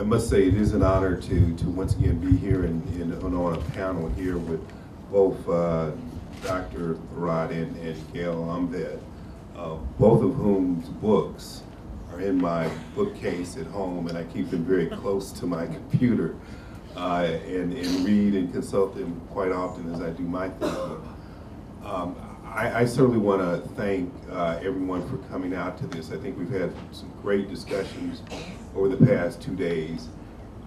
I must say it is an honor to once again be here on a panel here with both Dr. Rod and Gail Ambed, both of whom's books are in my bookcase at home, and I keep them very close to my computer and read and consult them quite often as I do my thinking. I certainly want to thank everyone for coming out to this. I think we've had some great discussions over the past 2 days.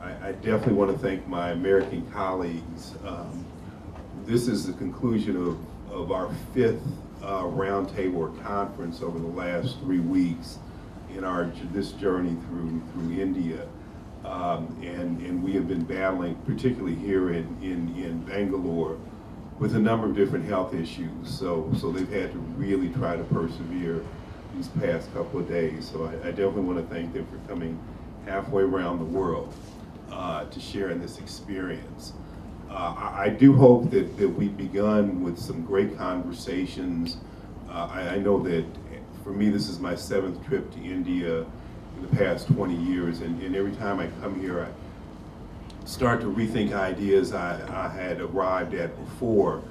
I definitely want to thank my American colleagues. This is the conclusion of our 5th roundtable or conference over the last 3 weeks in this journey through India. And we have been battling, particularly here in Bengaluru, with a number of different health issues. So they've had to really try to persevere these past couple of days. So I definitely want to thank them for coming halfway around the world to share in this experience. I do hope that we've begun with some great conversations. I know that for me, this is my 7th trip to India in the past 20 years, and every time I come here, I start to rethink ideas I had arrived at before.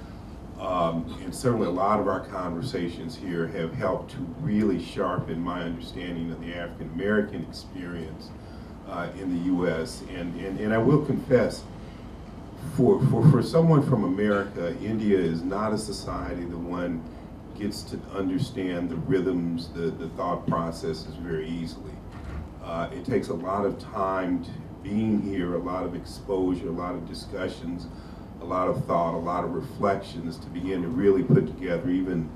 And certainly a lot of our conversations here have helped to really sharpen my understanding of the African American experience in the U.S. And I will confess, for someone from America, India is not a society that one gets to understand the rhythms, the thought processes very easily. It takes a lot of time being here, a lot of exposure, a lot of discussions, a lot of thought, a lot of reflections to begin to really put together even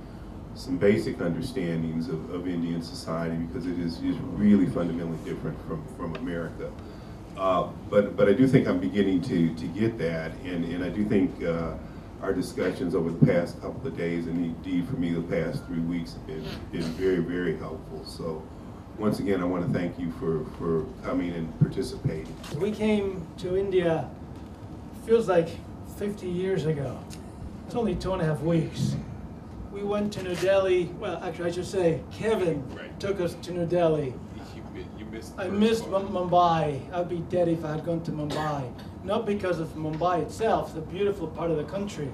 some basic understandings of Indian society, because it is really fundamentally different from America. But I do think I'm beginning to get that, and I do think our discussions over the past couple of days, and indeed for me the past 3 weeks, have been very, very helpful. So once again, I want to thank you for coming and participating. We came to India, feels like 50 years ago. It's only 2.5 weeks. We went to New Delhi. Well, actually, I should say Kevin took us to New Delhi. I missed Mumbai. I'd be dead if I had gone to Mumbai. Not because of Mumbai itself, it's a beautiful part of the country,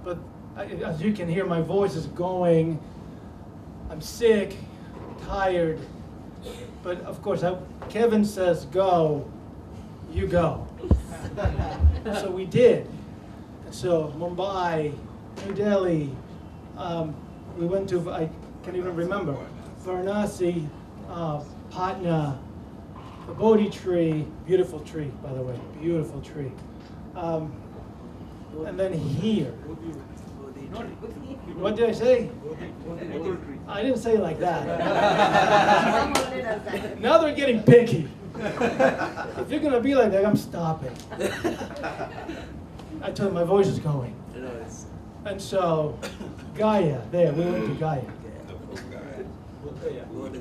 but as you can hear, my voice is going. I'm sick, tired, but of course, Kevin says go, you go. So we did. So Mumbai, New Delhi, we went to, I can't even remember, Varanasi, Patna, the Bodhi tree, beautiful tree, by the way, beautiful tree. And then here. What did I say? I didn't say it like that. Now they're getting picky. If you're going to be like that, I'm stopping. I told him my voice is going. And so, Gaya, there, we went to Gaya.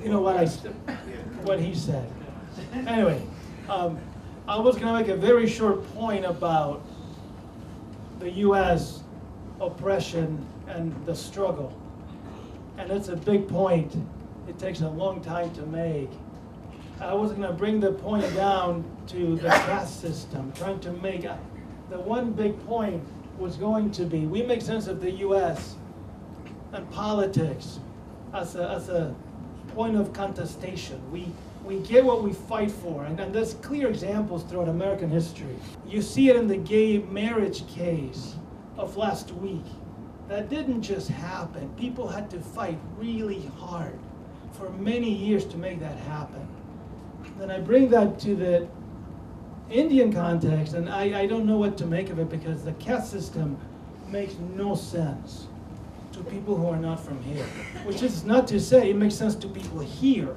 You know what he said. Anyway, I was going to make a very short point about the U.S. oppression and the struggle. And it's a big point. It takes a long time to make. I was going to bring the point down to the caste system, trying to make the one big point was going to be, we make sense of the U.S. and politics as a point of contestation. We get what we fight for, and there's clear examples throughout American history. You see it in the gay marriage case of last week. That didn't just happen. People had to fight really hard for many years to make that happen. Then I bring that to the Indian context, and I don't know what to make of it, because the caste system makes no sense to people who are not from here. Which is not to say it makes sense to people here.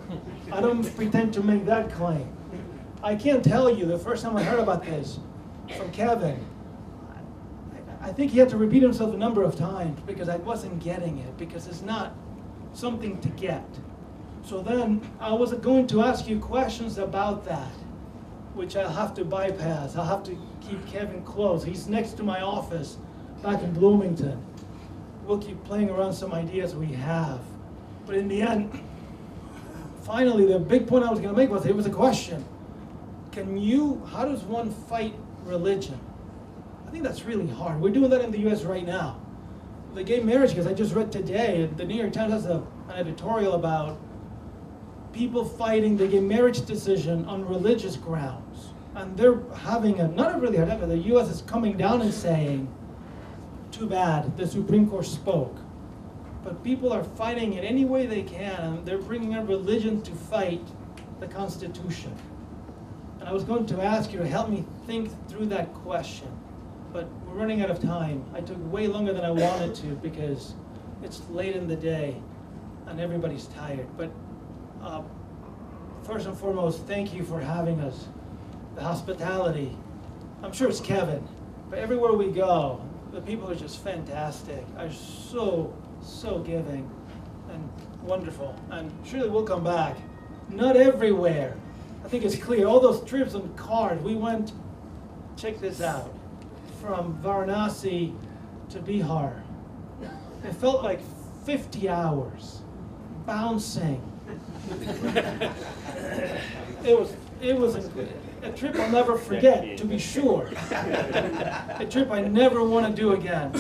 I don't pretend to make that claim. I can't tell you, the first time I heard about this from Kevin, I think he had to repeat himself a number of times because I wasn't getting it, because it's not something to get. So then I was going to ask you questions about that, which I'll have to bypass. I'll have to keep Kevin close. He's next to my office back in Bloomington. We'll keep playing around some ideas we have. But in the end, finally, the big point I was going to make was, it was a question. how does one fight religion? I think that's really hard. We're doing that in the US right now. The gay marriage case I just read today, the New York Times has an editorial about people fighting the gay marriage decision on religious grounds. And they're having not a really hard effort. The US is coming down and saying, too bad, the Supreme Court spoke. But people are fighting it any way they can, and they're bringing up religion to fight the Constitution. And I was going to ask you to help me think through that question, but we're running out of time. I took way longer than I wanted to because it's late in the day and everybody's tired. But first and foremost, thank you for having us. The hospitality, I'm sure it's Kevin, but everywhere we go, the people are just fantastic, are so giving and wonderful, and surely we'll come back. Not everywhere. I think it's clear, all those trips on cars, we went, check this out, from Varanasi to Bihar. It felt like 50 hours, bouncing. It was a trip I'll never forget, to be sure. A trip I never want to do again.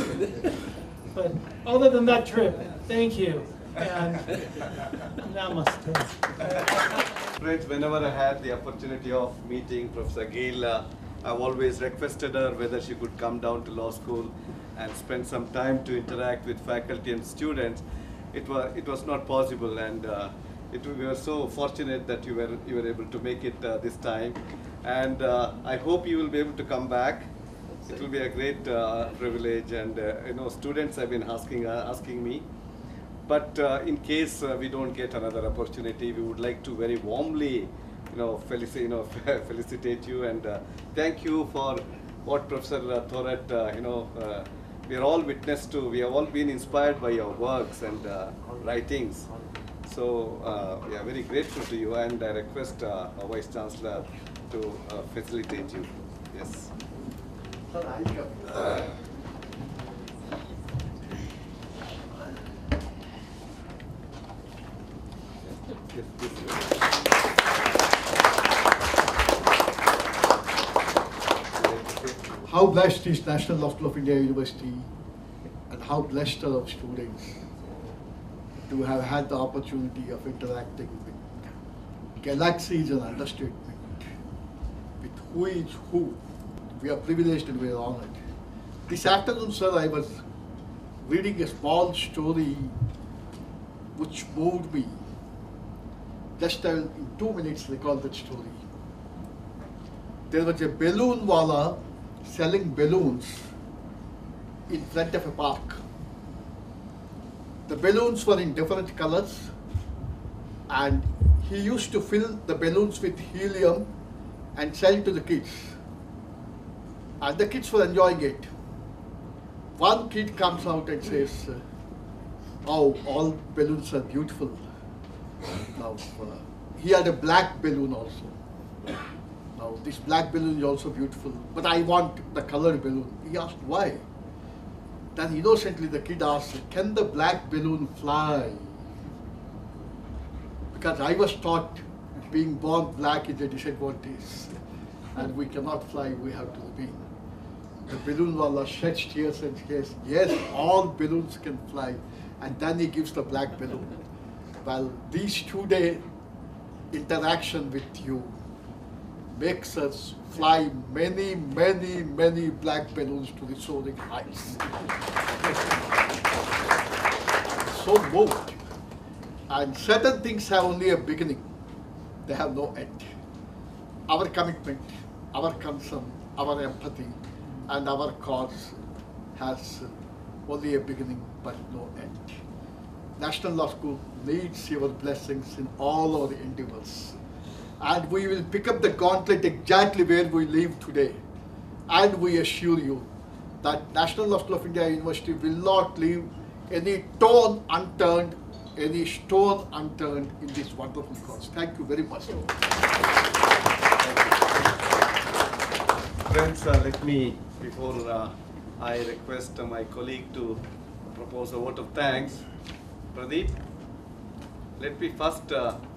But other than that trip, thank you, and namaste. Friends, whenever I had the opportunity of meeting Professor Gail, I've always requested her whether she could come down to law school and spend some time to interact with faculty and students. It was not possible, and we were so fortunate that you were able to make it this time. And I hope you will be able to come back. It will be a great privilege, and students have been asking me. But in case we don't get another opportunity, we would like to very warmly, felicitate you and thank you for what Professor Thorat, we are all witness to. We have all been inspired by your works and writings. So we are very grateful to you, and I request our Vice Chancellor to facilitate you. Yes. How blessed is National Law School of India University, and how blessed are our students to have had the opportunity of interacting with galaxies and understatement, with who is who. We are privileged and we are honored. This afternoon, sir, I was reading a small story which moved me. Just I will in 2 minutes recall that story. There was a balloon wala selling balloons in front of a park. The balloons were in different colors, and he used to fill the balloons with helium and sell to the kids. And the kids were enjoying it. One kid comes out and says, "Oh, all balloons are beautiful." Now, he had a black balloon also. Now, this black balloon is also beautiful, but I want the colored balloon. He asked why. Then innocently the kid asked, "Can the black balloon fly?" Because I was taught being born black is a disadvantage, and we cannot fly, we have to remain. The balloon wala sheds tears and says, "Yes, all balloons can fly." And then he gives the black balloon. Well, these 2-day interaction with you makes us fly many, many, many black balloons to the soaring heights. So moved. And certain things have only a beginning. They have no end. Our commitment, our concern, our empathy, and our cause has only a beginning but no end. National Law School needs your blessings in all our endeavors. And we will pick up the gauntlet exactly where we leave today. And we assure you that National Law School of India University will not leave any stone unturned in this wonderful cause. Thank you very much. Friends, let me, before I request my colleague to propose a vote of thanks, Pradeep, let me first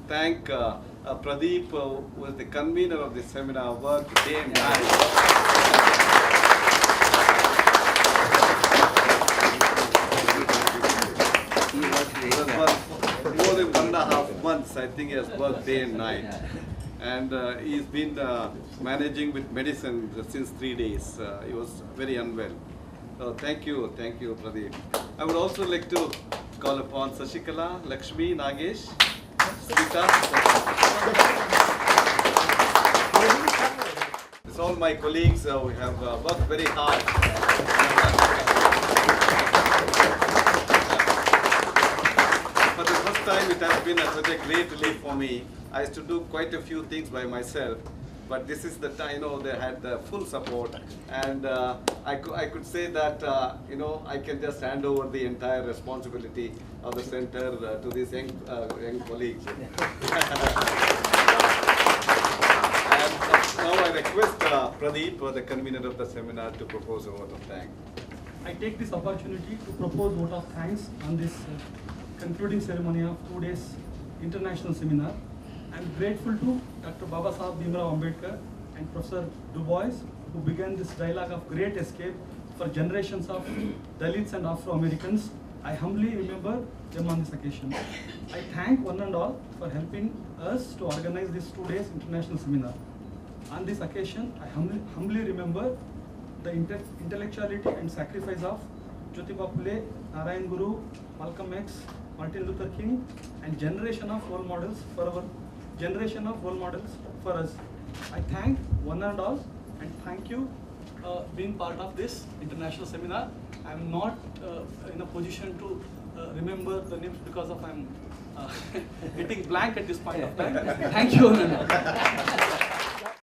thank Pradeep, who was the convener of this seminar, worked day and night. For more than 1.5 months, I think he has worked day and night. And he's been managing with medicine since 3 days. He was very unwell. Thank you, Pradeep. I would also like to call upon Sashikala, Lakshmi, Nagesh, Smita. It's all my colleagues. We have worked very hard. For the first time, it has been such a great relief for me. I used to do quite a few things by myself, but this is the time, they had the full support, and I could say that, I can just hand over the entire responsibility of the center to these young colleagues. And now I request Pradeep, the convener of the seminar, to propose a vote of thanks. I take this opportunity to propose vote of thanks on this concluding ceremony of 2 days international seminar. I am grateful to Dr. Baba Sahib Bhimrao Ambedkar and Professor Du Bois, who began this dialogue of great escape for generations of Dalits and Afro-Americans. I humbly remember them on this occasion. I thank one and all for helping us to organize this 2 days international seminar. On this occasion, I humbly remember the intellectuality and sacrifice of Jyotiba Phule, Narayan Guru, Malcolm X, Martin Luther King, and generation of role models for us. I thank one and all, and thank you being part of this international seminar. I am not in a position to remember the names because of I'm getting blank at this point of time. Thank you one and all.